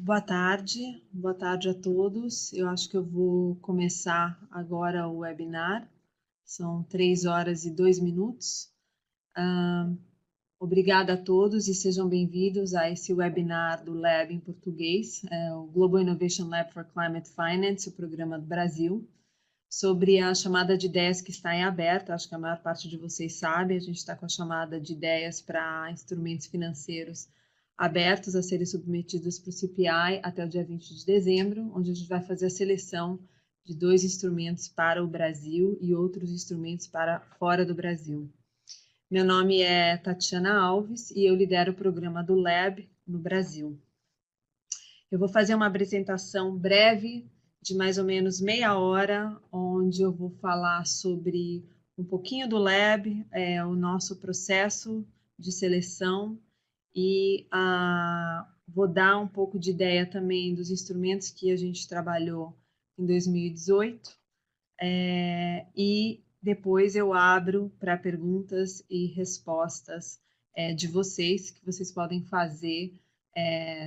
Boa tarde a todos. Eu acho que eu vou começar agora o webinar. São 3 horas e 2 minutos. Obrigada a todos e sejam bem-vindos a esse webinar do Lab em português, o Global Innovation Lab for Climate Finance, o programa do Brasil, sobre a chamada de ideias que está em aberto. Acho que a maior parte de vocês sabe, a gente está com a chamada de ideias para instrumentos financeiros abertos a serem submetidos para o CPI até o dia 20 de dezembro, onde a gente vai fazer a seleção de 2 instrumentos para o Brasil e outros instrumentos para fora do Brasil. Meu nome é Tatiana Alves e eu lidero o programa do Lab no Brasil. Eu vou fazer uma apresentação breve de mais ou menos meia hora, onde eu vou falar sobre um pouquinho do Lab, o nosso processo de seleção e vou dar um pouco de ideia também dos instrumentos que a gente trabalhou em 2018 e depois eu abro para perguntas e respostas de vocês, que vocês podem fazer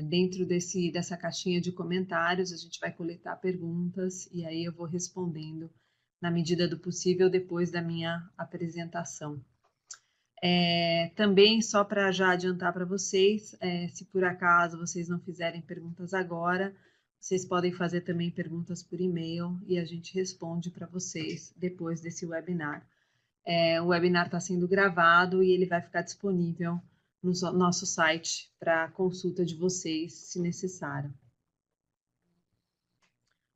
dentro dessa caixinha de comentários. A gente vai coletar perguntas e aí eu vou respondendo na medida do possível depois da minha apresentação. Também, só para já adiantar para vocês, se por acaso vocês não fizerem perguntas agora, vocês podem fazer também perguntas por e-mail e a gente responde para vocês depois desse webinar. O webinar está sendo gravado e ele vai ficar disponível no nosso site para consulta de vocês, se necessário.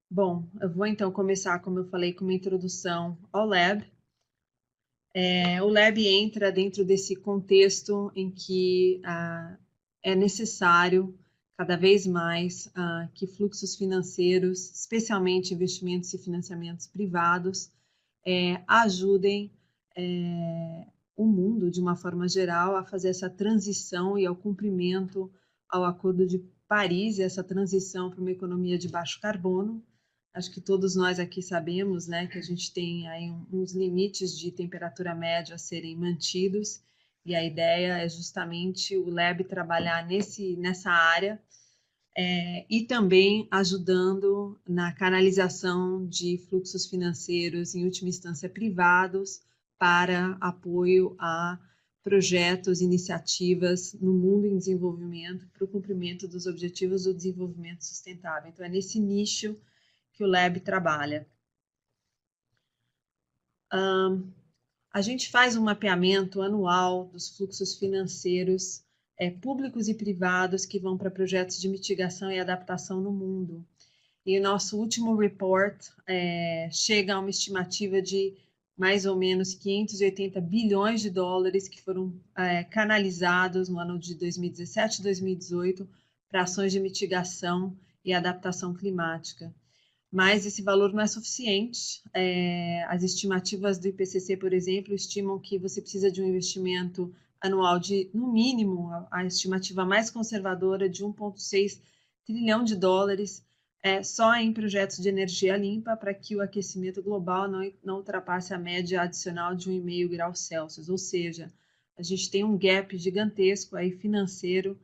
Bom, eu vou então começar, como eu falei, com uma introdução ao Lab. O Lab entra dentro desse contexto em que é necessário, cada vez mais, que fluxos financeiros, especialmente investimentos e financiamentos privados, ajudem o mundo, de uma forma geral, a fazer essa transição e ao cumprimento ao Acordo de Paris, essa transição para uma economia de baixo carbono. Acho que todos nós aqui sabemos, né, que a gente tem aí uns limites de temperatura média a serem mantidos, e a ideia é justamente o Lab trabalhar nessa área, e também ajudando na canalização de fluxos financeiros, em última instância privados, para apoio a projetos, iniciativas no mundo em desenvolvimento para o cumprimento dos objetivos do desenvolvimento sustentável. Então, é nesse nicho que o Lab trabalha. A gente faz um mapeamento anual dos fluxos financeiros públicos e privados que vão para projetos de mitigação e adaptação no mundo. E o nosso último report chega a uma estimativa de mais ou menos 580 bilhões de dólares que foram canalizados no ano de 2017 e 2018 para ações de mitigação e adaptação climática. Mas esse valor não é suficiente. As estimativas do IPCC, por exemplo, estimam que você precisa de um investimento anual de, no mínimo, a estimativa mais conservadora de 1,6 trilhão de dólares só em projetos de energia limpa para que o aquecimento global não ultrapasse a média adicional de 1,5 graus Celsius. Ou seja, a gente tem um gap gigantesco aí financeiro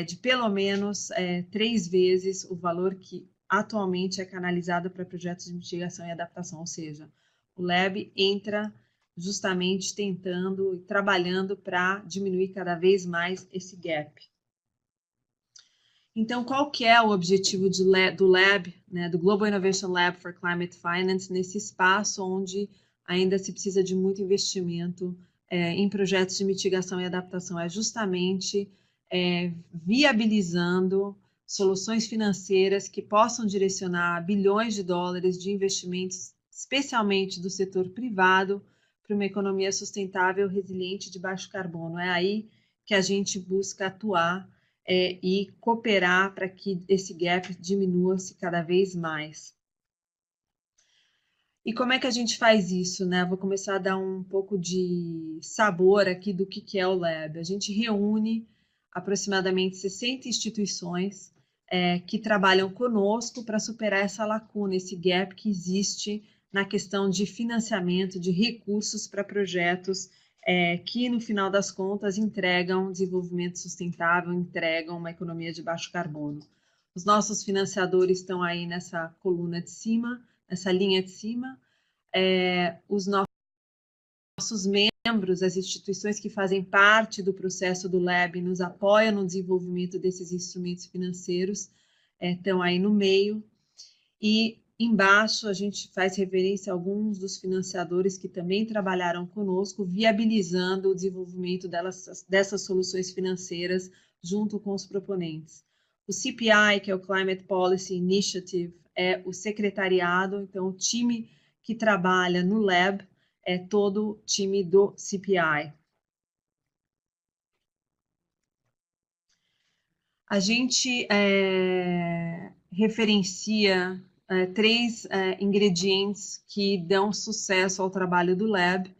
de pelo menos 3 vezes o valor que atualmente é canalizado para projetos de mitigação e adaptação, ou seja, o Lab entra justamente tentando e trabalhando para diminuir cada vez mais esse gap. Então, qual que é o objetivo do Lab, né, do Global Innovation Lab for Climate Finance, nesse espaço onde ainda se precisa de muito investimento em projetos de mitigação e adaptação? É justamente viabilizando soluções financeiras que possam direcionar bilhões de dólares de investimentos, especialmente do setor privado, para uma economia sustentável, resiliente, de baixo carbono. É aí que a gente busca atuar e cooperar para que esse gap diminua-se cada vez mais. E como é que a gente faz isso, né? Vou começar a dar um pouco de sabor aqui do que é o Lab. A gente reúne aproximadamente 60 instituições que trabalham conosco para superar essa lacuna, esse gap que existe na questão de financiamento, de recursos para projetos que, no final das contas, entregam desenvolvimento sustentável, entregam uma economia de baixo carbono. Os nossos financiadores estão aí nessa coluna de cima, nessa linha de cima. Os nossos membros, as instituições que fazem parte do processo do LAB, nos apoiam no desenvolvimento desses instrumentos financeiros, estão aí no meio. E embaixo a gente faz referência a alguns dos financiadores que também trabalharam conosco, viabilizando o desenvolvimento dessas soluções financeiras junto com os proponentes. O CPI, que é o Climate Policy Initiative, é o secretariado, então o time que trabalha no Lab é todo o time do CPI. A gente referencia 3 ingredientes que dão sucesso ao trabalho do Lab,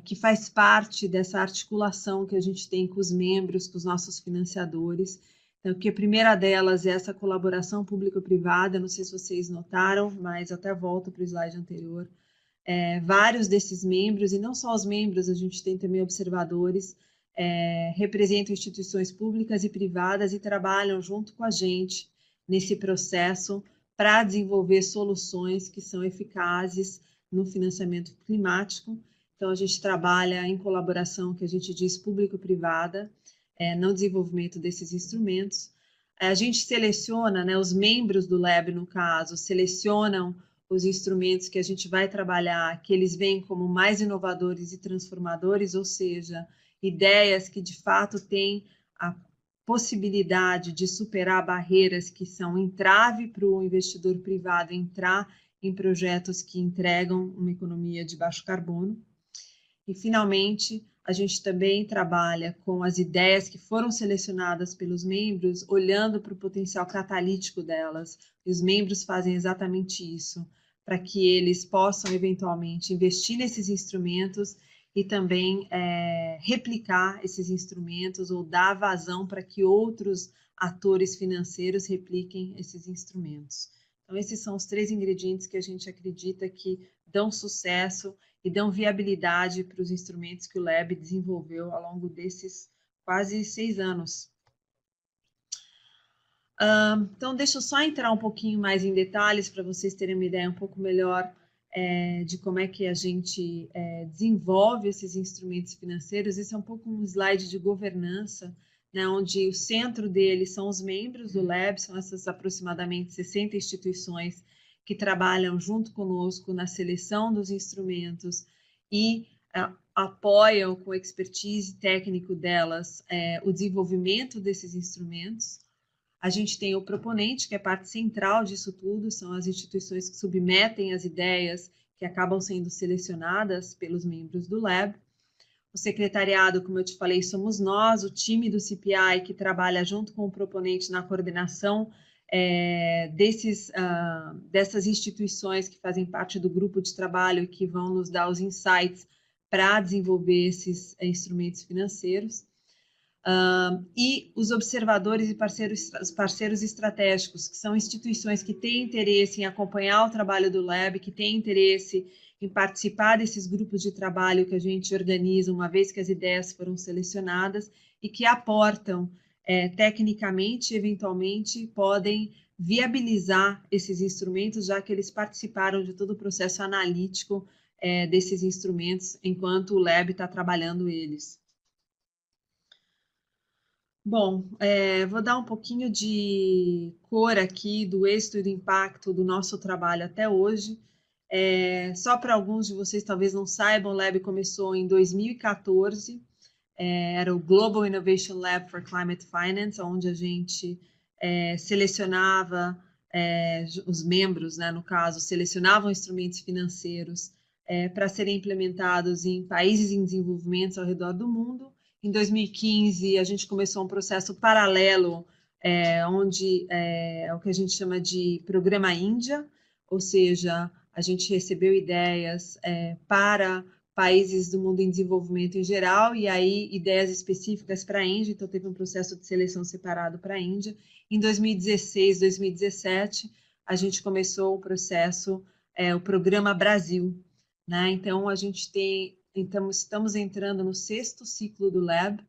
que faz parte dessa articulação que a gente tem com os membros, com os nossos financiadores. Então, que a primeira delas é essa colaboração público-privada, não sei se vocês notaram, mas até volto para o slide anterior. Vários desses membros, e não só os membros, a gente tem também observadores, representam instituições públicas e privadas e trabalham junto com a gente nesse processo para desenvolver soluções que são eficazes no financiamento climático. Então, a gente trabalha em colaboração, que a gente diz público-privada, no desenvolvimento desses instrumentos. A gente seleciona, né, os membros do Lab, no caso, selecionam os instrumentos que a gente vai trabalhar, que eles veem como mais inovadores e transformadores, ou seja, ideias que de fato têm a possibilidade de superar barreiras que são entrave para o investidor privado entrar em projetos que entregam uma economia de baixo carbono. E, finalmente, a gente também trabalha com as ideias que foram selecionadas pelos membros, olhando para o potencial catalítico delas. E os membros fazem exatamente isso, para que eles possam, eventualmente, investir nesses instrumentos e também replicar esses instrumentos ou dar vazão para que outros atores financeiros repliquem esses instrumentos. Então, esses são os 3 ingredientes que a gente acredita que dão sucesso e dão viabilidade para os instrumentos que o Lab desenvolveu ao longo desses quase 6 anos. Então, deixa eu só entrar um pouquinho mais em detalhes para vocês terem uma ideia um pouco melhor de como é que a gente desenvolve esses instrumentos financeiros. Esse é um pouco um slide de governança, né, onde o centro dele são os membros do Lab, são essas aproximadamente 60 instituições que trabalham junto conosco na seleção dos instrumentos e apoiam com expertise técnico delas o desenvolvimento desses instrumentos. A gente tem o proponente, que é parte central disso tudo, são as instituições que submetem as ideias que acabam sendo selecionadas pelos membros do Lab. O secretariado, como eu te falei, somos nós, o time do CPI, que trabalha junto com o proponente na coordenação dessas instituições que fazem parte do grupo de trabalho e que vão nos dar os insights para desenvolver esses instrumentos financeiros. E os observadores e parceiros estratégicos, que são instituições que têm interesse em acompanhar o trabalho do Lab, que têm interesse em participar desses grupos de trabalho que a gente organiza, uma vez que as ideias foram selecionadas, e que aportam tecnicamente, eventualmente, podem viabilizar esses instrumentos, já que eles participaram de todo o processo analítico desses instrumentos, enquanto o Lab está trabalhando eles. Bom, vou dar um pouquinho de cor aqui do êxito e do impacto do nosso trabalho até hoje. Só para alguns de vocês talvez não saibam, o Lab começou em 2014, era o Global Innovation Lab for Climate Finance, onde a gente selecionava os membros, né, no caso, selecionavam instrumentos financeiros para serem implementados em países em desenvolvimento ao redor do mundo. Em 2015, a gente começou um processo paralelo, onde é o que a gente chama de Programa Índia, ou seja, a gente recebeu ideias para países do mundo em desenvolvimento em geral, e aí ideias específicas para a Índia, então teve um processo de seleção separado para a Índia. Em 2016, 2017, a gente começou o processo, o Programa Brasil, né? Então, a gente tem... Então, estamos entrando no 6º ciclo do Lab,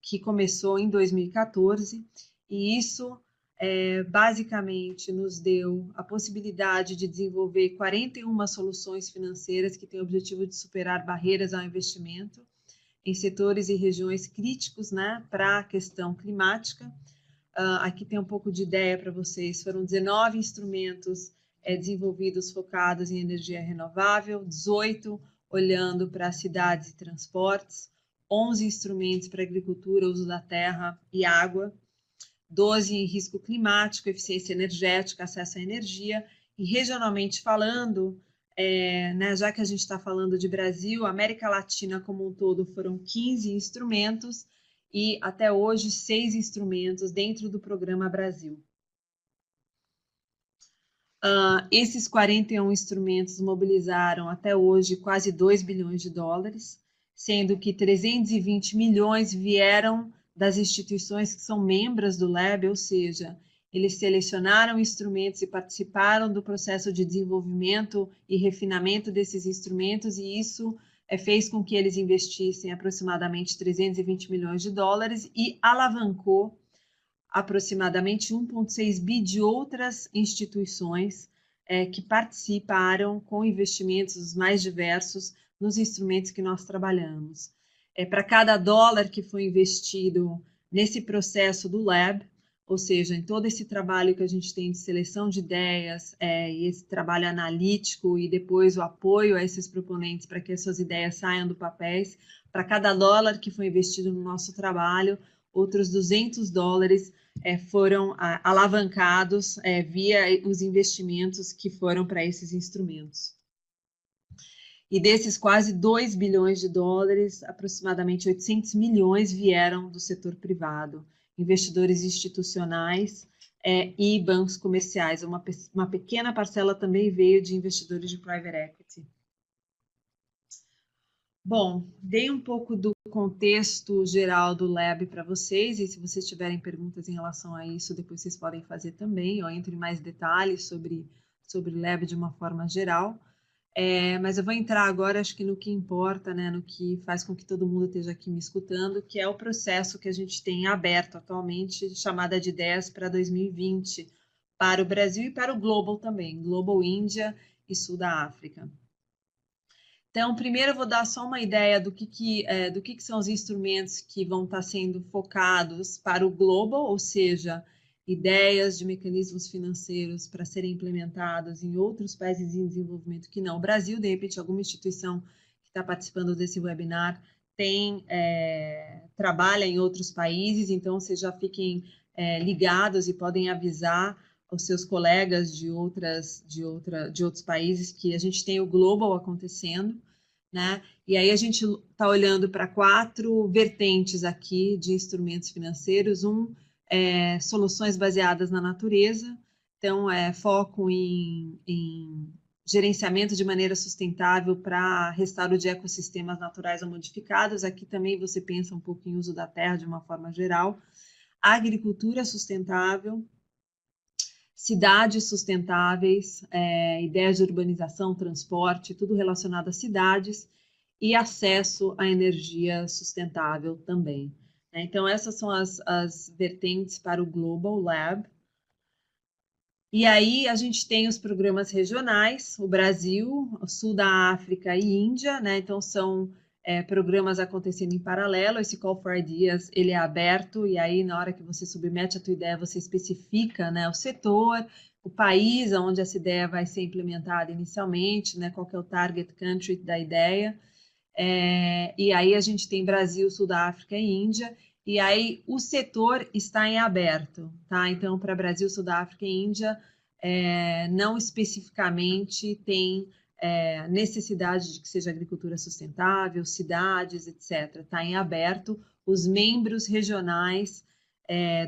que começou em 2014, e isso basicamente nos deu a possibilidade de desenvolver 41 soluções financeiras que têm o objetivo de superar barreiras ao investimento em setores e regiões críticos, né, para a questão climática. Aqui tem um pouco de ideia para vocês. Foram 19 instrumentos desenvolvidos focados em energia renovável, 18 olhando para cidades e transportes, 11 instrumentos para agricultura, uso da terra e água, 12 em risco climático, eficiência energética, acesso à energia, e regionalmente falando, né, já que a gente está falando de Brasil, América Latina como um todo foram 15 instrumentos e até hoje 6 instrumentos dentro do Programa Brasil. Esses 41 instrumentos mobilizaram até hoje quase 2 bilhões de dólares, sendo que 320 milhões vieram das instituições que são membros do Lab, ou seja, eles selecionaram instrumentos e participaram do processo de desenvolvimento e refinamento desses instrumentos, e isso fez com que eles investissem aproximadamente 320 milhões de dólares e alavancou aproximadamente 1,6 bi de outras instituições que participaram com investimentos os mais diversos nos instrumentos que nós trabalhamos. Para cada dólar que foi investido nesse processo do Lab, ou seja, em todo esse trabalho que a gente tem de seleção de ideias, e esse trabalho analítico e depois o apoio a esses proponentes para que as suas ideias saiam do papéis, para cada dólar que foi investido no nosso trabalho, outros 200 dólares foram alavancados via os investimentos que foram para esses instrumentos. E desses quase 2 bilhões de dólares, aproximadamente 800 milhões vieram do setor privado, investidores institucionais e bancos comerciais. Uma pequena parcela também veio de investidores de private equity. Bom, dei um pouco do contexto geral do Lab para vocês, e se vocês tiverem perguntas em relação a isso, depois vocês podem fazer também, ou entre em mais detalhes sobre o Lab de uma forma geral. Mas eu vou entrar agora, acho que no que importa, né, no que faz com que todo mundo esteja aqui me escutando, que é o processo que a gente tem aberto atualmente, chamada de ideias para 2020, para o Brasil e para o Global também, Global Índia e Sul da África. Então, primeiro eu vou dar só uma ideia do que são os instrumentos que vão estar sendo focados para o Global, ou seja, ideias de mecanismos financeiros para serem implementados em outros países em desenvolvimento que não o Brasil. De repente, alguma instituição que está participando desse webinar trabalha em outros países, então vocês já fiquem ligados e podem avisar os seus colegas de outros países que a gente tem o Global acontecendo, né? E aí a gente está olhando para 4 vertentes aqui de instrumentos financeiros. Soluções baseadas na natureza, então foco em gerenciamento de maneira sustentável para restauro de ecossistemas naturais ou modificados. Aqui também você pensa um pouco em uso da terra de uma forma geral. Agricultura sustentável, cidades sustentáveis, ideias de urbanização, transporte, tudo relacionado a cidades, e acesso à energia sustentável também. Então, essas são as vertentes para o Global Lab. E aí a gente tem os programas regionais, o Brasil, o Sul da África e Índia, né? Então são programas acontecendo em paralelo. Esse Call for Ideas, ele é aberto, e aí na hora que você submete a tua ideia, você especifica, né, o setor, o país onde essa ideia vai ser implementada inicialmente, né, qual que é o target country da ideia. E aí a gente tem Brasil, Sul da África e Índia, e aí o setor está em aberto, tá? Então, para Brasil, Sul da África e Índia, não especificamente tem necessidade de que seja agricultura sustentável, cidades, etc. Está em aberto. Os membros regionais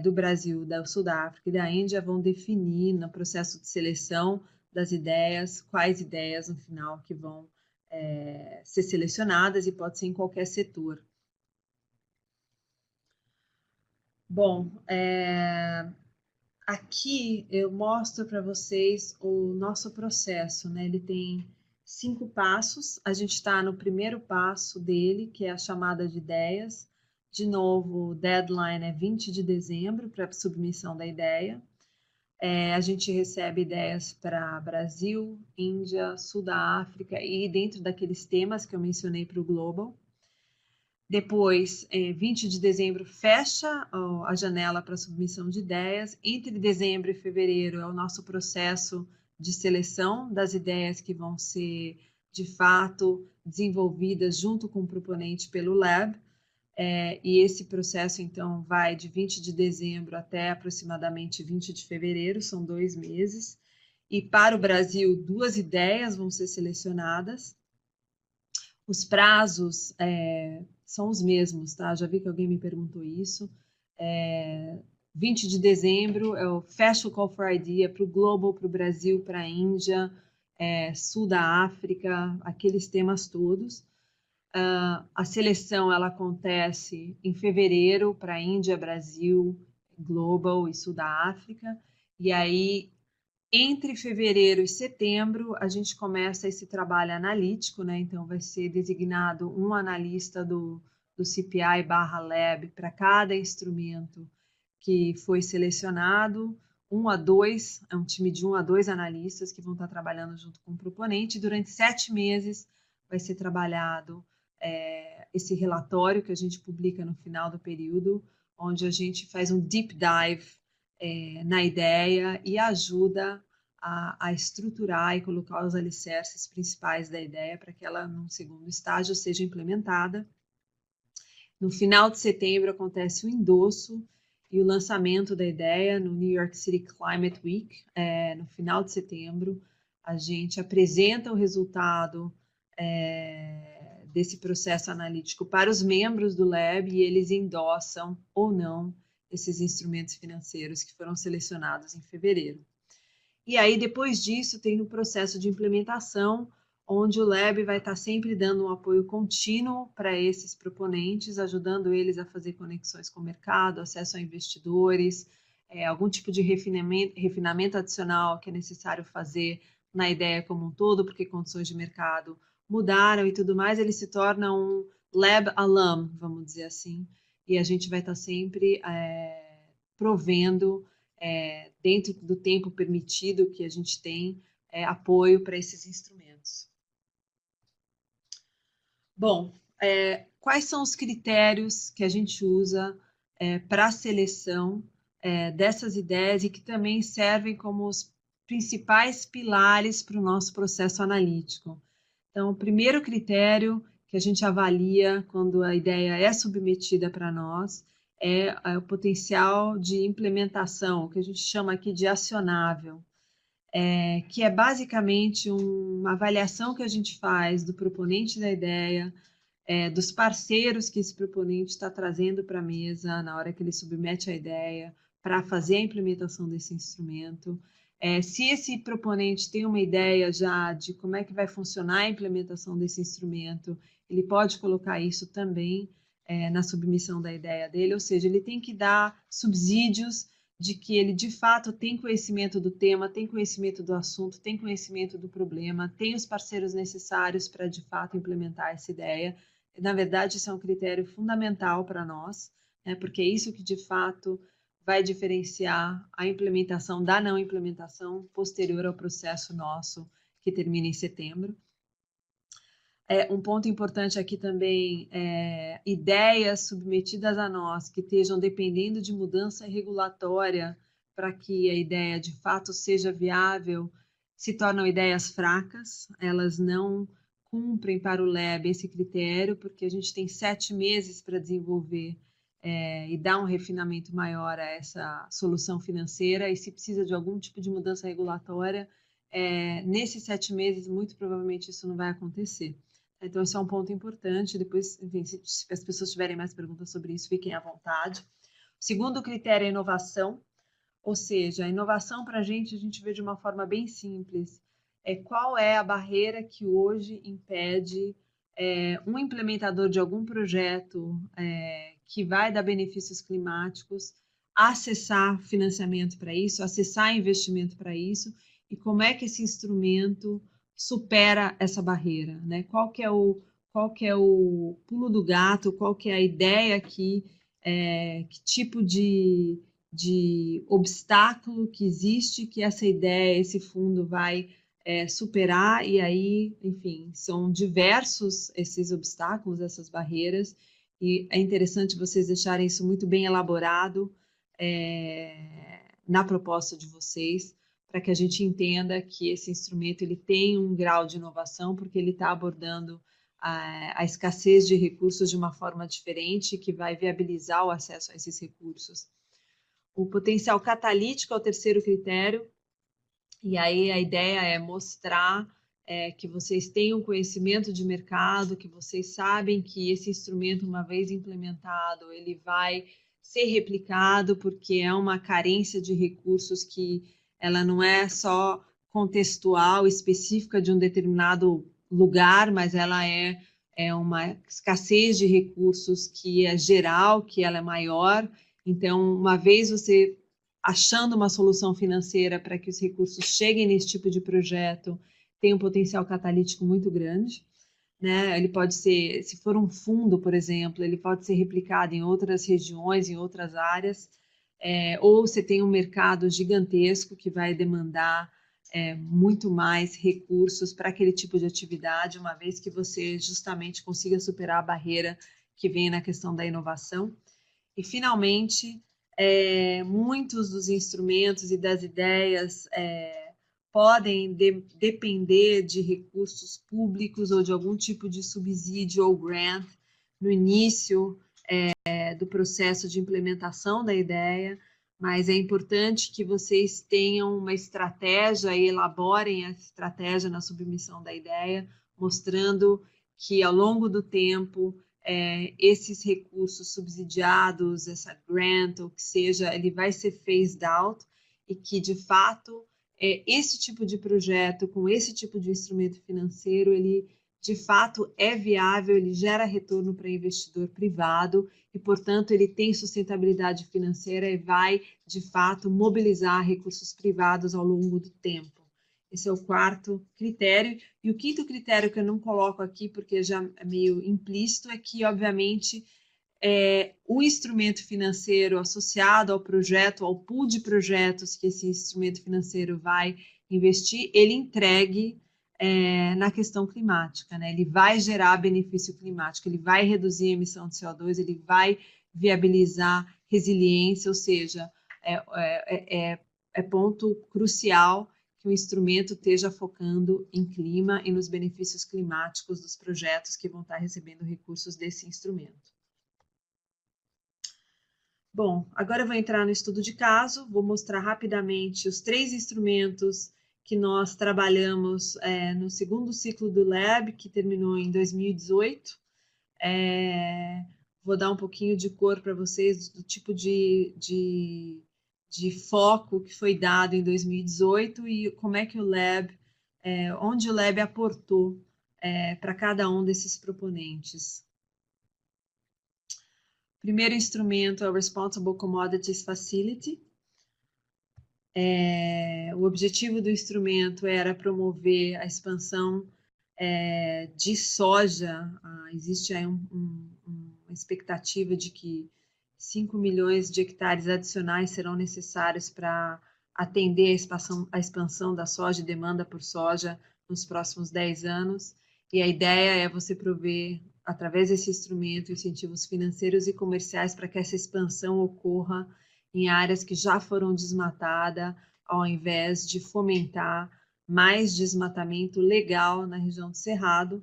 do Brasil, da Sul da África e da Índia vão definir no processo de seleção das ideias, quais ideias no final que vão ser selecionadas, e pode ser em qualquer setor. Bom, aqui eu mostro para vocês o nosso processo, né? Ele tem 5 passos. A gente está no primeiro passo dele, que é a chamada de ideias. De novo, o deadline é 20 de dezembro para submissão da ideia. A gente recebe ideias para Brasil, Índia, Sul da África e dentro daqueles temas que eu mencionei para o Global. Depois, 20 de dezembro, fecha a janela para submissão de ideias. Entre dezembro e fevereiro é o nosso processo de seleção das ideias que vão ser, de fato, desenvolvidas junto com o proponente pelo Lab. E esse processo, então, vai de 20 de dezembro até aproximadamente 20 de fevereiro, são 2 meses. E para o Brasil, 2 ideias vão ser selecionadas. Os prazos são os mesmos, tá? Já vi que alguém me perguntou isso. 20 de dezembro, eu fecho o Call for Idea para o Global, para o Brasil, para a Índia, Sul da África, aqueles temas todos. A seleção ela acontece em fevereiro para Índia, Brasil, Global e Sul da África. E aí, entre fevereiro e setembro, a gente começa esse trabalho analítico, né? Então, vai ser designado um analista do CPI/Lab para cada instrumento que foi selecionado, 1 a 2, é um time de 1 a 2 analistas que vão estar trabalhando junto com o proponente. Durante 7 meses vai ser trabalhado esse relatório que a gente publica no final do período, onde a gente faz um deep dive na ideia e ajuda a estruturar e colocar os alicerces principais da ideia para que ela, num segundo estágio, seja implementada. No final de setembro acontece o endosso e o lançamento da ideia no New York City Climate Week. No final de setembro, a gente apresenta o resultado desse processo analítico para os membros do Lab e eles endossam ou não esses instrumentos financeiros que foram selecionados em fevereiro. E aí, depois disso, tem o processo de implementação, onde o Lab vai estar sempre dando um apoio contínuo para esses proponentes, ajudando eles a fazer conexões com o mercado, acesso a investidores, algum tipo de refinamento adicional que é necessário fazer na ideia como um todo, porque condições de mercado mudaram e tudo mais, ele se torna um Lab alum, vamos dizer assim, e a gente vai estar sempre provendo, dentro do tempo permitido que a gente tem, apoio para esses instrumentos. Bom, quais são os critérios que a gente usa para a seleção dessas ideias e que também servem como os principais pilares para o nosso processo analítico? Então, o primeiro critério que a gente avalia quando a ideia é submetida para nós é o potencial de implementação, o que a gente chama aqui de acionável, que é basicamente uma avaliação que a gente faz do proponente da ideia, dos parceiros que esse proponente está trazendo para a mesa na hora que ele submete a ideia para fazer a implementação desse instrumento. Se esse proponente tem uma ideia já de como é que vai funcionar a implementação desse instrumento, ele pode colocar isso também na submissão da ideia dele, ou seja, ele tem que dar subsídios de que ele de fato tem conhecimento do tema, tem conhecimento do assunto, tem conhecimento do problema, tem os parceiros necessários para de fato implementar essa ideia. Na verdade, isso é um critério fundamental para nós, porque é isso que de fato vai diferenciar a implementação da não implementação posterior ao processo nosso que termina em setembro. Um ponto importante aqui também ideias submetidas a nós que estejam dependendo de mudança regulatória para que a ideia de fato seja viável se tornam ideias fracas, elas não cumprem para o Lab esse critério, porque a gente tem 7 meses para desenvolver e dar um refinamento maior a essa solução financeira, e se precisa de algum tipo de mudança regulatória, nesses 7 meses, muito provavelmente isso não vai acontecer. Então, esse é um ponto importante. Depois, enfim, se as pessoas tiverem mais perguntas sobre isso, fiquem à vontade. O segundo critério é a inovação, ou seja, a inovação para a gente vê de uma forma bem simples. Qual é a barreira que hoje impede um implementador de algum projeto que vai dar benefícios climáticos acessar financiamento para isso, acessar investimento para isso, e como é que esse instrumento supera essa barreira, né? Qual qual que é o pulo do gato, qual que é a ideia aqui, que tipo de obstáculo que existe, que essa ideia, esse fundo vai superar, e aí, enfim, são diversos esses obstáculos, essas barreiras, e é interessante vocês deixarem isso muito bem elaborado na proposta de vocês, para que a gente entenda que esse instrumento ele tem um grau de inovação, porque ele está abordando a escassez de recursos de uma forma diferente, que vai viabilizar o acesso a esses recursos. O potencial catalítico é o terceiro critério, e aí a ideia é mostrar que vocês tenham conhecimento de mercado, que vocês sabem que esse instrumento, uma vez implementado, ele vai ser replicado, porque é uma carência de recursos que ela não é só contextual, específica de um determinado lugar, mas ela é uma escassez de recursos que é geral, que ela é maior. Então, uma vez você achando uma solução financeira para que os recursos cheguem nesse tipo de projeto, tem um potencial catalítico muito grande, né? Ele pode ser, se for um fundo, por exemplo, ele pode ser replicado em outras regiões, em outras áreas, ou você tem um mercado gigantesco que vai demandar muito mais recursos para aquele tipo de atividade, uma vez que você justamente consiga superar a barreira que vem na questão da inovação. E, finalmente, muitos dos instrumentos e das ideias podem depender de recursos públicos ou de algum tipo de subsídio ou grant no início do processo de implementação da ideia, mas é importante que vocês tenham uma estratégia e elaborem a estratégia na submissão da ideia, mostrando que ao longo do tempo esses recursos subsidiados, essa grant, ou que seja, ele vai ser phased out e que, de fato, esse tipo de projeto, com esse tipo de instrumento financeiro, ele, de fato, é viável, ele gera retorno para investidor privado e, portanto, ele tem sustentabilidade financeira e vai, de fato, mobilizar recursos privados ao longo do tempo. Esse é o quarto critério. E o quinto critério que eu não coloco aqui, porque já é meio implícito, é que, obviamente, o instrumento financeiro associado ao projeto, ao pool de projetos que esse instrumento financeiro vai investir, ele entregue na questão climática, né? Ele vai gerar benefício climático, ele vai reduzir a emissão de CO2, ele vai viabilizar resiliência, ou seja, é ponto crucial que o instrumento esteja focando em clima e nos benefícios climáticos dos projetos que vão estar recebendo recursos desse instrumento. Bom, agora eu vou entrar no estudo de caso, vou mostrar rapidamente os 3 instrumentos que nós trabalhamos no segundo ciclo do Lab, que terminou em 2018. Vou dar um pouquinho de cor para vocês do tipo de foco que foi dado em 2018 e como é que o Lab, onde o Lab aportou para cada um desses proponentes. O primeiro instrumento é o Responsible Commodities Facility. O objetivo do instrumento era promover a expansão de soja. Existe aí uma expectativa de que 5 milhões de hectares adicionais serão necessários para atender a expansão da soja e demanda por soja nos próximos 10 anos. E a ideia é você prover, através desse instrumento, incentivos financeiros e comerciais para que essa expansão ocorra em áreas que já foram desmatadas, ao invés de fomentar mais desmatamento legal na região do Cerrado.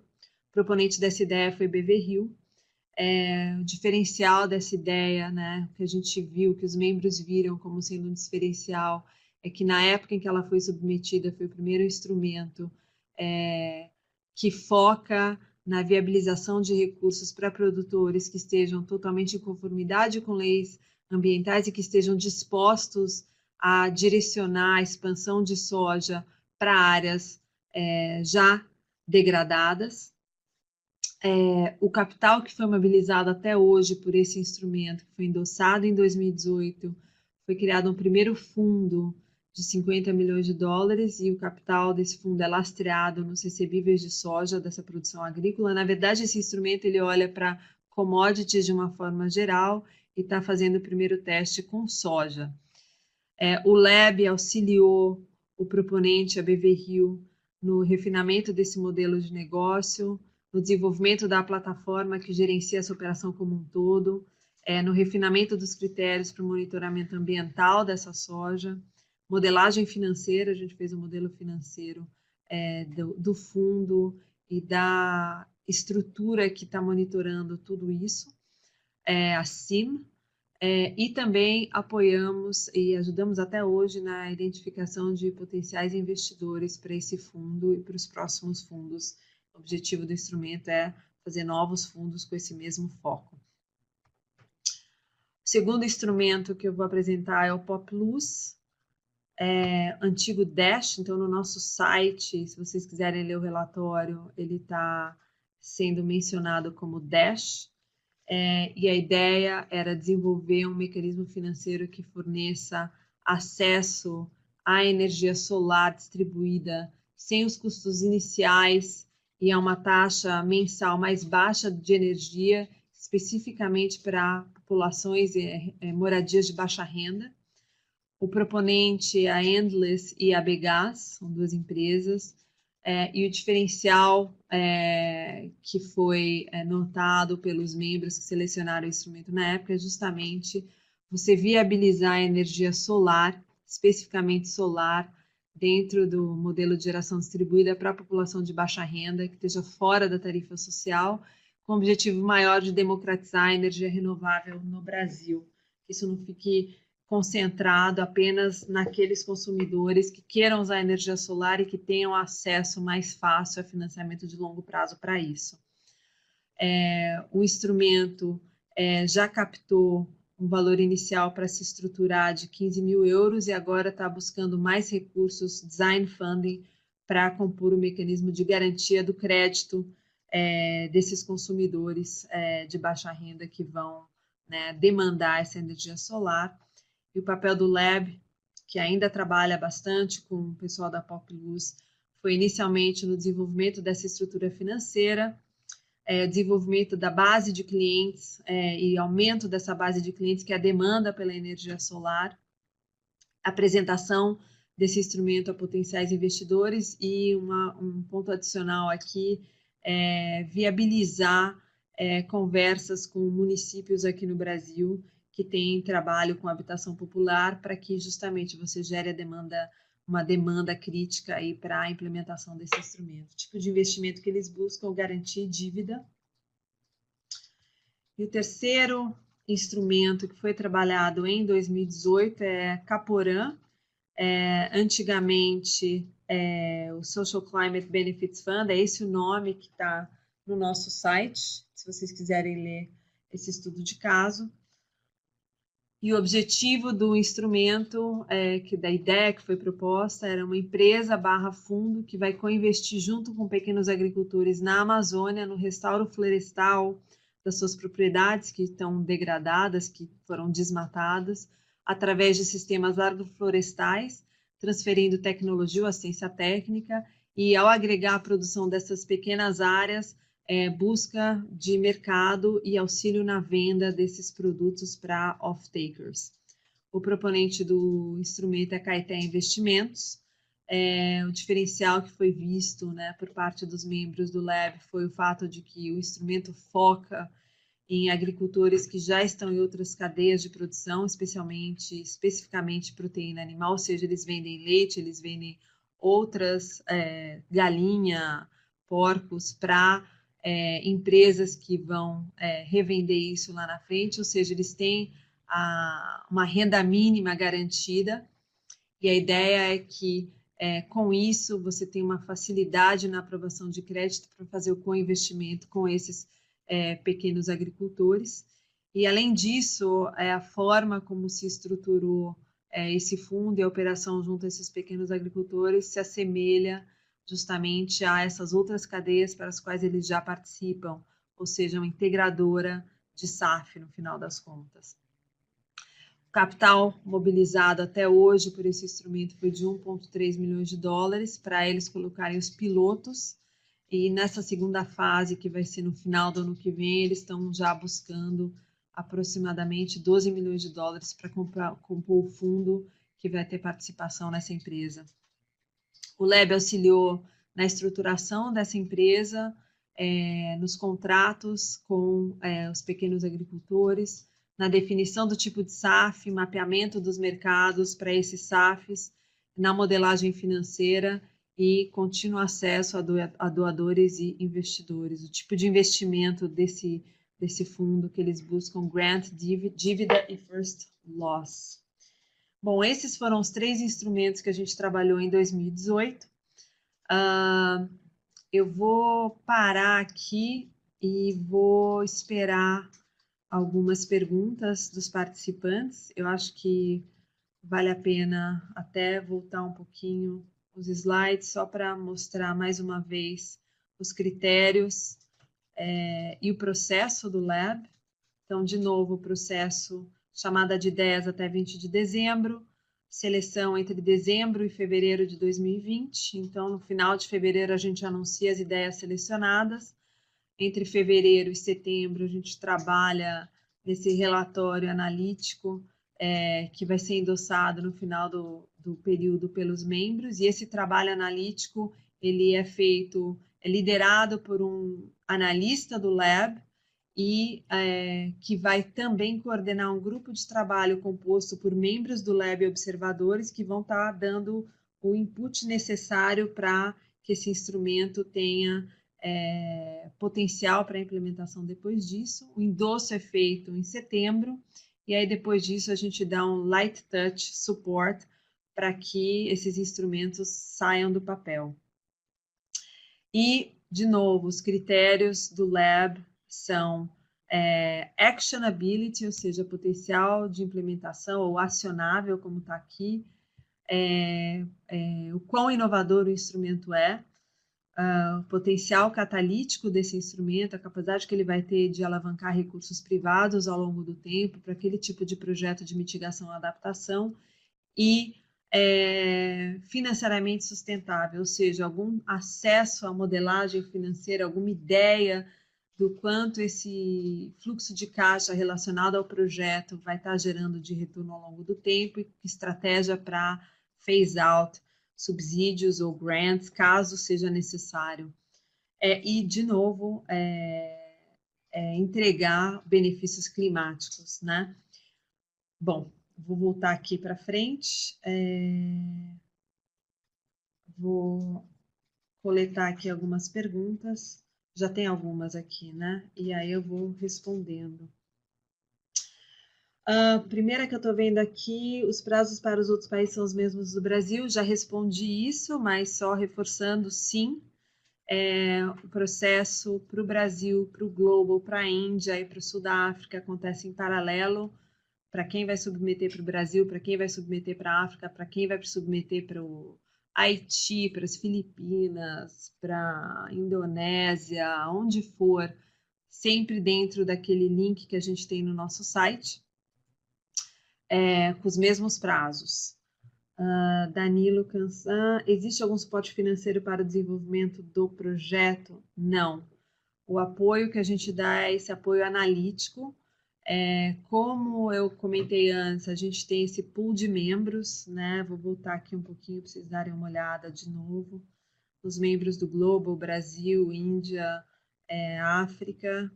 O proponente dessa ideia foi Beverhill. O diferencial dessa ideia, né, que a gente viu, que os membros viram como sendo um diferencial, é que na época em que ela foi submetida, foi o primeiro instrumento que foca na viabilização de recursos para produtores que estejam totalmente em conformidade com leis ambientais e que estejam dispostos a direcionar a expansão de soja para áreas já degradadas. O capital que foi mobilizado até hoje por esse instrumento, que foi endossado em 2018, foi criado um primeiro fundo de 50 milhões de dólares, e o capital desse fundo é lastreado nos recebíveis de soja dessa produção agrícola. Na verdade, esse instrumento ele olha para commodities de uma forma geral e está fazendo o primeiro teste com soja. O Lab auxiliou o proponente, a Beverhill, no refinamento desse modelo de negócio, no desenvolvimento da plataforma que gerencia essa operação como um todo, no refinamento dos critérios para o monitoramento ambiental dessa soja, modelagem financeira, a gente fez um modelo financeiro do fundo e da estrutura que está monitorando tudo isso, a CIM, e também apoiamos e ajudamos até hoje na identificação de potenciais investidores para esse fundo e para os próximos fundos. O objetivo do instrumento é fazer novos fundos com esse mesmo foco. O segundo instrumento que eu vou apresentar é o POPLUS, antigo Dash. Então, no nosso site, se vocês quiserem ler o relatório, ele está sendo mencionado como Dash. E a ideia era desenvolver um mecanismo financeiro que forneça acesso à energia solar distribuída sem os custos iniciais e a uma taxa mensal mais baixa de energia, especificamente para populações e moradias de baixa renda. O proponente, a Endless e a Begas, são duas empresas, e o diferencial que foi notado pelos membros que selecionaram o instrumento na época é justamente você viabilizar a energia solar, especificamente solar, dentro do modelo de geração distribuída para a população de baixa renda, que esteja fora da tarifa social, com o objetivo maior de democratizar a energia renovável no Brasil. Que isso não fique concentrado apenas naqueles consumidores que queiram usar energia solar e que tenham acesso mais fácil a financiamento de longo prazo para isso. O instrumento já captou um valor inicial para se estruturar de 15 mil euros e agora está buscando mais recursos, design funding, para compor o mecanismo de garantia do crédito desses consumidores de baixa renda que vão demandar essa energia solar. E o papel do Lab, que ainda trabalha bastante com o pessoal da POPLUS, foi inicialmente no desenvolvimento dessa estrutura financeira, desenvolvimento da base de clientes e aumento dessa base de clientes, que é a demanda pela energia solar, apresentação desse instrumento a potenciais investidores e um ponto adicional aqui viabilizar conversas com municípios aqui no Brasil que têm trabalho com habitação popular para que justamente você gere uma demanda crítica aí para a implementação desse instrumento. O tipo de investimento que eles buscam garantir dívida. E o terceiro instrumento que foi trabalhado em 2018 é Caporã, antigamente o Social Climate Benefits Fund, é esse o nome que está no nosso site, se vocês quiserem ler esse estudo de caso. E o objetivo do instrumento, da ideia que foi proposta, era uma empresa /fundo que vai co-investir junto com pequenos agricultores na Amazônia, no restauro florestal das suas propriedades que estão degradadas, que foram desmatadas, através de sistemas agroflorestais, transferindo tecnologia ou assistência técnica, e ao agregar a produção dessas pequenas áreas, busca de mercado e auxílio na venda desses produtos para off-takers. O proponente do instrumento é a Caeté Investimentos. O diferencial que foi visto por parte dos membros do Lab foi o fato de que o instrumento foca em agricultores que já estão em outras cadeias de produção, especificamente proteína animal, ou seja, eles vendem leite, eles vendem outras galinha, porcos para empresas que vão revender isso lá na frente, ou seja, eles têm uma renda mínima garantida, e a ideia é que com isso você tem uma facilidade na aprovação de crédito para fazer o co-investimento com esses pequenos agricultores. E além disso, a forma como se estruturou esse fundo e a operação junto a esses pequenos agricultores se assemelha justamente a essas outras cadeias para as quais eles já participam, ou seja, uma integradora de SAF no final das contas. capital mobilizado até hoje por esse instrumento foi de 1,3 milhões de dólares para eles colocarem os pilotos. E nessa segunda fase, que vai ser no final do ano que vem, eles estão já buscando aproximadamente 12 milhões de dólares para compor o fundo que vai ter participação nessa empresa. O Lab auxiliou na estruturação dessa empresa, nos contratos com os pequenos agricultores, na definição do tipo de SAF, mapeamento dos mercados para esses SAFs, na modelagem financeira e contínuo acesso a doadores e investidores. O tipo de investimento desse fundo que eles buscam: grant, dívida e first loss. Bom, esses foram os 3 instrumentos que a gente trabalhou em 2018. Eu vou parar aqui e vou esperar algumas perguntas dos participantes. Eu acho que vale a pena até voltar um pouquinho os slides, só para mostrar mais uma vez os critérios e o processo do Lab. Então, de novo, o processo: chamada de ideias até 20 de dezembro, seleção entre dezembro e fevereiro de 2020. Então, no final de fevereiro, a gente anuncia as ideias selecionadas. Entre fevereiro e setembro, a gente trabalha nesse relatório analítico que vai ser endossado no final do período pelos membros. E esse trabalho analítico, ele é liderado por um analista do Lab, e que vai também coordenar um grupo de trabalho composto por membros do Lab e observadores que vão estar dando o input necessário para que esse instrumento tenha potencial para implementação depois disso. O endosso é feito em setembro, e aí depois disso a gente dá um light touch support para que esses instrumentos saiam do papel. E, de novo, os critérios do Lab são actionability, ou seja, potencial de implementação, ou acionável, como está aqui, o quão inovador o instrumento é, o potencial catalítico desse instrumento, a capacidade que ele vai ter de alavancar recursos privados ao longo do tempo para aquele tipo de projeto de mitigação e adaptação, e financeiramente sustentável, ou seja, algum acesso à modelagem financeira, alguma ideia do quanto esse fluxo de caixa relacionado ao projeto vai estar gerando de retorno ao longo do tempo, e estratégia para phase out subsídios ou grants, caso seja necessário. E, de novo, entregar benefícios climáticos, né? Bom, vou voltar aqui para frente. Vou coletar aqui algumas perguntas. Já tem algumas aqui, né? E aí eu vou respondendo. A primeira que eu estou vendo aqui: os prazos para os outros países são os mesmos do Brasil? Já respondi isso, mas só reforçando: sim. O processo para o Brasil, para o Global, para a Índia e para o Sul da África acontece em paralelo. Para quem vai submeter para o Brasil, para quem vai submeter para a África, para quem vai submeter para o Haiti, para as Filipinas, para a Indonésia, onde for, sempre dentro daquele link que a gente tem no nosso site, com os mesmos prazos. Danilo Cansan: existe algum suporte financeiro para o desenvolvimento do projeto? Não. O apoio que a gente dá é esse apoio analítico. Como eu comentei antes, a gente tem esse pool de membros, né? Vou voltar aqui um pouquinho para vocês darem uma olhada de novo. Os membros do Global, Brasil, Índia, África,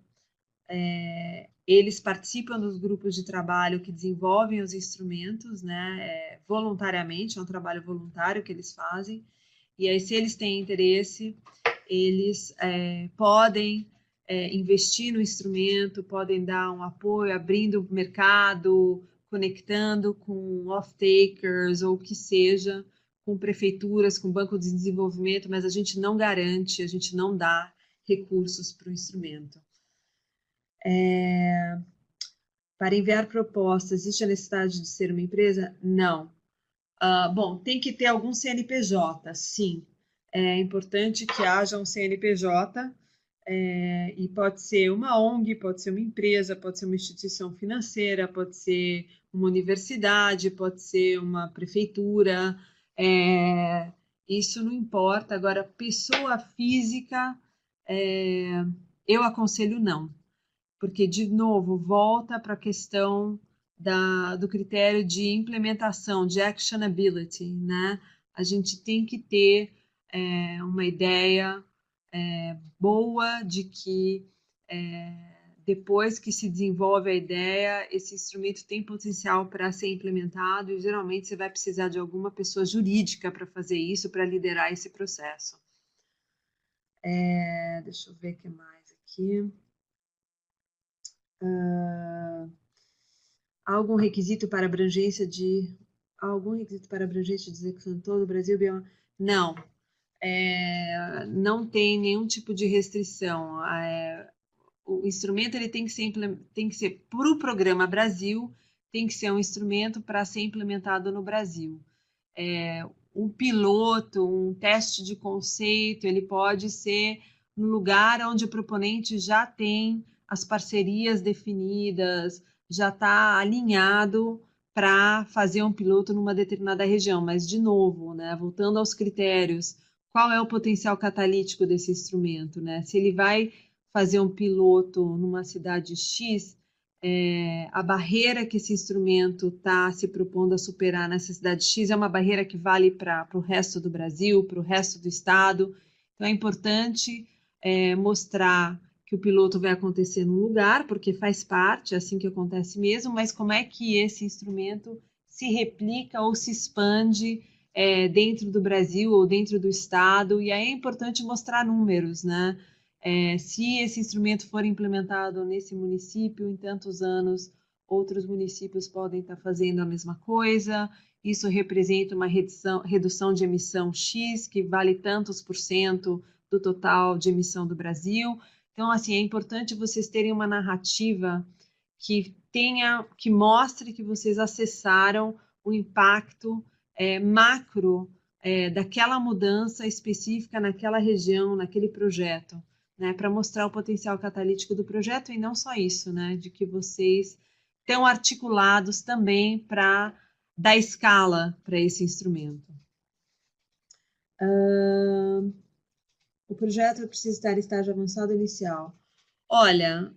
eles participam dos grupos de trabalho que desenvolvem os instrumentos, né? Voluntariamente, é um trabalho voluntário que eles fazem. E aí, se eles têm interesse, eles podem investir no instrumento, podem dar um apoio, abrindo o mercado, conectando com off-takers ou o que seja, com prefeituras, com banco de desenvolvimento, mas a gente não garante, a gente não dá recursos para o instrumento. Para enviar propostas, existe a necessidade de ser uma empresa? Não. Bom, tem que ter algum CNPJ, sim. É importante que haja um CNPJ, e pode ser uma ONG, pode ser uma empresa, pode ser uma instituição financeira, pode ser uma universidade, pode ser uma prefeitura, isso não importa. Agora, pessoa física, eu aconselho não, porque, de novo, volta para a questão do critério de implementação, de actionability, né? A gente tem que ter uma ideia boa de que depois que se desenvolve a ideia, esse instrumento tem potencial para ser implementado e geralmente você vai precisar de alguma pessoa jurídica para fazer isso, para liderar esse processo. Deixa eu ver o que mais aqui. Algum requisito para abrangência de execução em todo o Brasil? Não. Não tem nenhum tipo de restrição. O instrumento ele tem que ser para o Programa Brasil, tem que ser um instrumento para ser implementado no Brasil. Um piloto, um teste de conceito, ele pode ser no lugar onde o proponente já tem as parcerias definidas, já está alinhado para fazer um piloto numa determinada região. Mas, de novo, né, voltando aos critérios, qual é o potencial catalítico desse instrumento? Né? Se ele vai fazer um piloto numa cidade X, a barreira que esse instrumento está se propondo a superar nessa cidade X é uma barreira que vale para o resto do Brasil, para o resto do estado. Então, é importante mostrar que o piloto vai acontecer num lugar, porque faz parte, é assim que acontece mesmo, mas como é que esse instrumento se replica ou se expande dentro do Brasil ou dentro do estado, e aí é importante mostrar números, né? Se esse instrumento for implementado nesse município, em tantos anos, outros municípios podem estar fazendo a mesma coisa, isso representa uma redução de emissão X, que vale tantos por cento do total de emissão do Brasil. Então, assim, é importante vocês terem uma narrativa que mostre que vocês acessaram o impacto macro daquela mudança específica naquela região, naquele projeto, né, para mostrar o potencial catalítico do projeto e não só isso, né, de que vocês estão articulados também para dar escala para esse instrumento. O projeto precisa estar em estágio avançado inicial. Olha,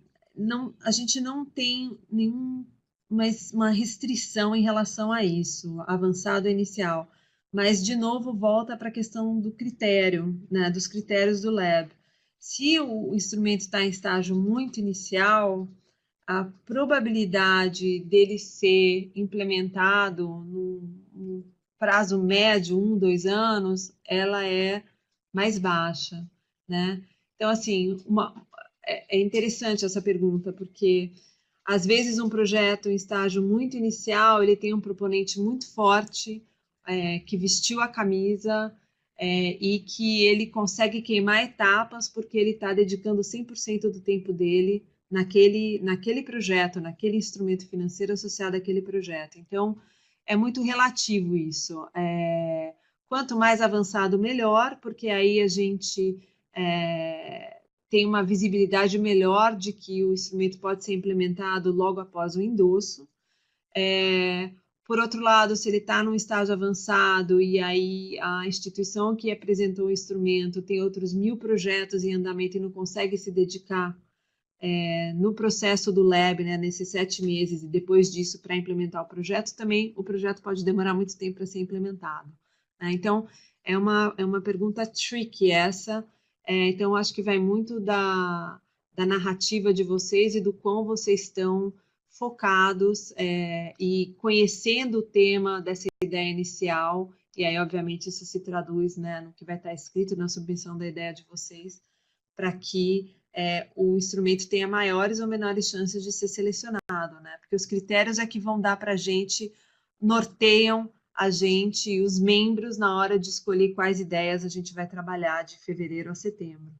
a gente não tem uma restrição em relação a isso, avançado inicial. Mas, de novo, volta para a questão do critério, né, dos critérios do Lab. Se o instrumento está em estágio muito inicial, a probabilidade dele ser implementado num prazo médio, 1, 2 anos, ela é mais baixa, né? Então, assim, é interessante essa pergunta, porque às vezes um projeto em estágio muito inicial, ele tem um proponente muito forte, que vestiu a camisa, e que ele consegue queimar etapas porque ele está dedicando 100% do tempo dele naquele projeto, naquele instrumento financeiro associado àquele projeto. Então, é muito relativo isso. Quanto mais avançado, melhor, porque aí a gente tem uma visibilidade melhor de que o instrumento pode ser implementado logo após o endosso. Por outro lado, se ele está num estágio avançado e aí a instituição que apresentou o instrumento tem outros 1000 projetos em andamento e não consegue se dedicar no processo do Lab, né, nesses 7 meses, e depois disso para implementar o projeto, também o projeto pode demorar muito tempo para ser implementado. Né? Então, é uma pergunta tricky essa, então acho que vai muito da narrativa de vocês e do quão vocês estão focados e conhecendo o tema dessa ideia inicial, e aí, obviamente, isso se traduz, né, no que vai estar escrito na submissão da ideia de vocês, para que o instrumento tenha maiores ou menores chances de ser selecionado, né? Porque os critérios é que vão dar para a gente, norteiam a gente, os membros, na hora de escolher quais ideias a gente vai trabalhar de fevereiro a setembro.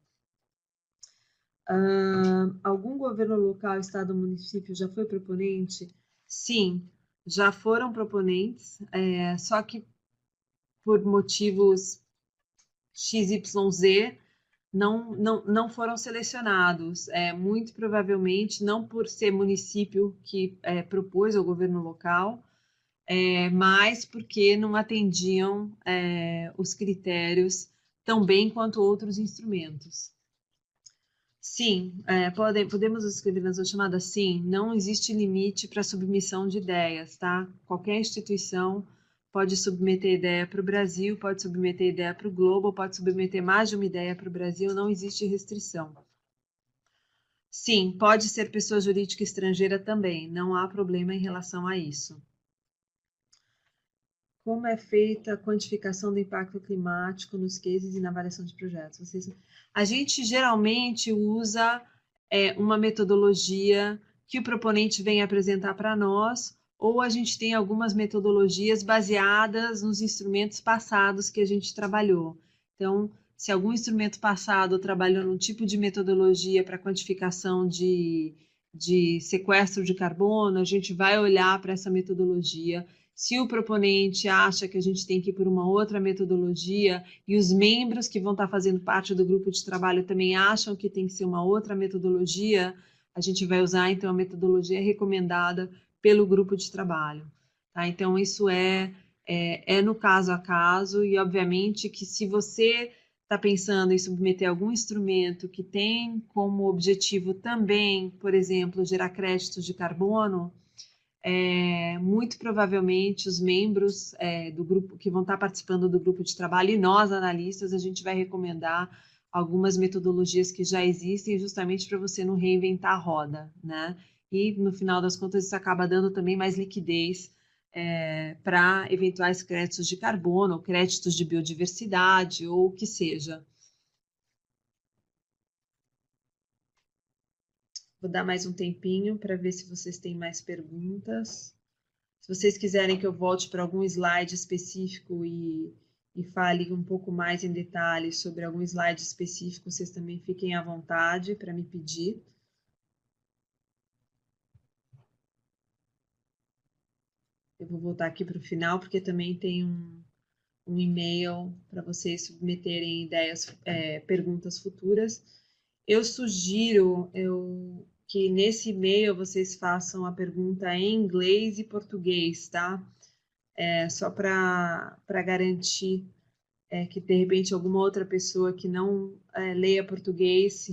Algum governo local, estado ou município já foi proponente? Sim, já foram proponentes, só que por motivos XYZ, não foram selecionados, muito provavelmente não por ser município que propôs ao governo local, mas porque não atendiam os critérios tão bem quanto outros instrumentos. Sim, podemos escrever na sua chamada? Sim, não existe limite para submissão de ideias, tá? Qualquer instituição pode submeter ideia para o Brasil, pode submeter ideia para o Globo, pode submeter mais de uma ideia para o Brasil, não existe restrição. Sim, pode ser pessoa jurídica estrangeira também, não há problema em relação a isso. Como é feita a quantificação do impacto climático nos cases e na avaliação de projetos? A gente geralmente usa uma metodologia que o proponente vem apresentar para nós, ou a gente tem algumas metodologias baseadas nos instrumentos passados que a gente trabalhou. Então, se algum instrumento passado trabalhou num tipo de metodologia para quantificação de sequestro de carbono, a gente vai olhar para essa metodologia. Se o proponente acha que a gente tem que ir por uma outra metodologia e os membros que vão estar fazendo parte do grupo de trabalho também acham que tem que ser uma outra metodologia, a gente vai usar, então, a metodologia recomendada pelo grupo de trabalho. Tá? Então, isso é no caso a caso e, obviamente, que se você está pensando em submeter algum instrumento que tem como objetivo também, por exemplo, gerar créditos de carbono, muito provavelmente os membros do grupo que vão estar participando do grupo de trabalho e nós, analistas, a gente vai recomendar algumas metodologias que já existem justamente para você não reinventar a roda, né? E no final das contas isso acaba dando também mais liquidez para eventuais créditos de carbono, créditos de biodiversidade ou o que seja. Vou dar mais um tempinho para ver se vocês têm mais perguntas. Se vocês quiserem que eu volte para algum slide específico e fale um pouco mais em detalhes sobre algum slide específico, vocês também fiquem à vontade para me pedir. Eu vou voltar aqui para o final, porque também tem um e-mail para vocês submeterem ideias, perguntas futuras. Eu sugiro que nesse e-mail vocês façam a pergunta em inglês e português, tá? Só para garantir que de repente alguma outra pessoa que não leia português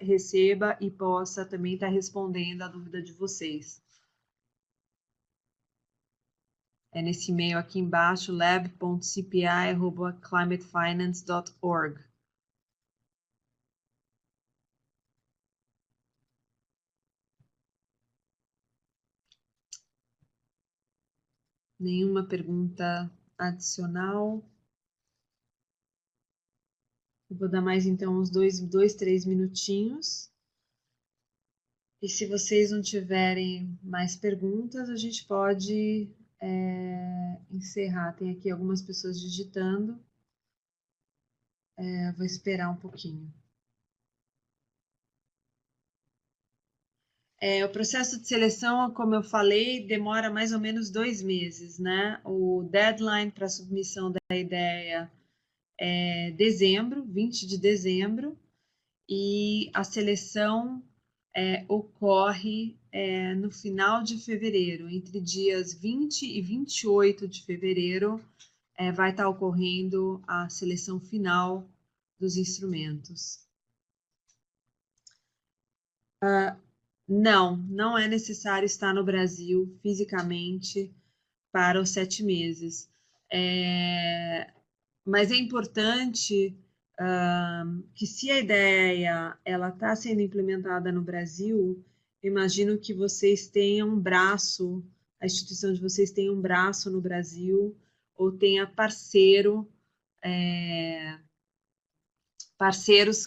receba e possa também estar respondendo a dúvida de vocês. Nesse e-mail aqui embaixo, lab.cpi@climatefinance.org. Nenhuma pergunta adicional. Eu vou dar mais então uns 3 minutinhos. E se vocês não tiverem mais perguntas, a gente pode encerrar. Tem aqui algumas pessoas digitando. Vou esperar um pouquinho. O processo de seleção, como eu falei, demora mais ou menos 2 meses, né? O deadline para submissão da ideia é dezembro, 20 de dezembro, e a seleção ocorre no final de fevereiro, entre dias 20 e 28 de fevereiro, vai estar ocorrendo a seleção final dos instrumentos. Não é necessário estar no Brasil fisicamente para os 7 meses. Mas é importante que se a ideia está sendo implementada no Brasil, imagino que vocês tenham um braço, a instituição de vocês tenha um braço no Brasil, ou tenha parceiros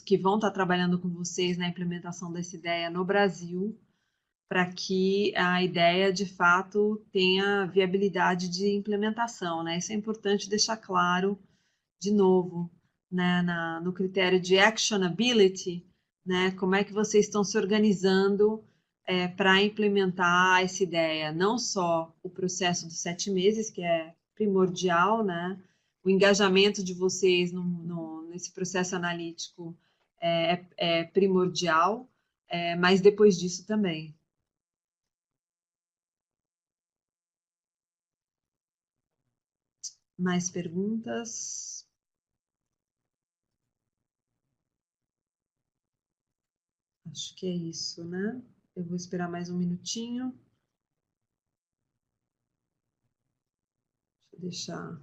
que vão estar trabalhando com vocês na implementação dessa ideia no Brasil, para que a ideia, de fato, tenha viabilidade de implementação, né? Isso é importante deixar claro, de novo, né, no critério de actionability, né? Como é que vocês estão se organizando para implementar essa ideia? Não só o processo dos 7 meses, que é primordial, né? O engajamento de vocês nesse processo analítico é primordial, mas depois disso também. Mais perguntas? Acho que é isso, né? Eu vou esperar mais um minutinho. Deixa eu deixar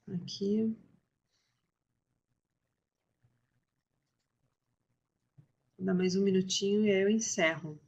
aqui. Vou dar mais um minutinho e aí eu encerro.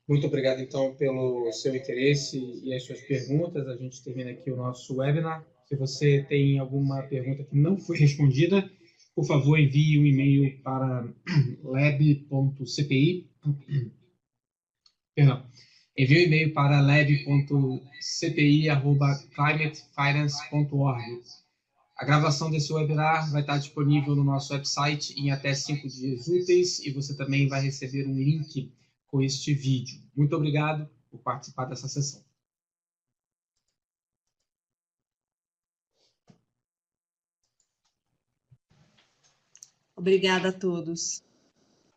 Muito obrigado, então, pelo seu interesse e as suas perguntas. A gente termina aqui o nosso webinar. Se você tem alguma pergunta que não foi respondida, por favor, envie um e-mail para lab.cpi. Perdão. Envie um e-mail para lab.cpi@climatefinance.org. A gravação desse webinar vai estar disponível no nosso website em até 5 dias úteis e você também vai receber um link com este vídeo. Muito obrigado por participar dessa sessão. Obrigada a todos.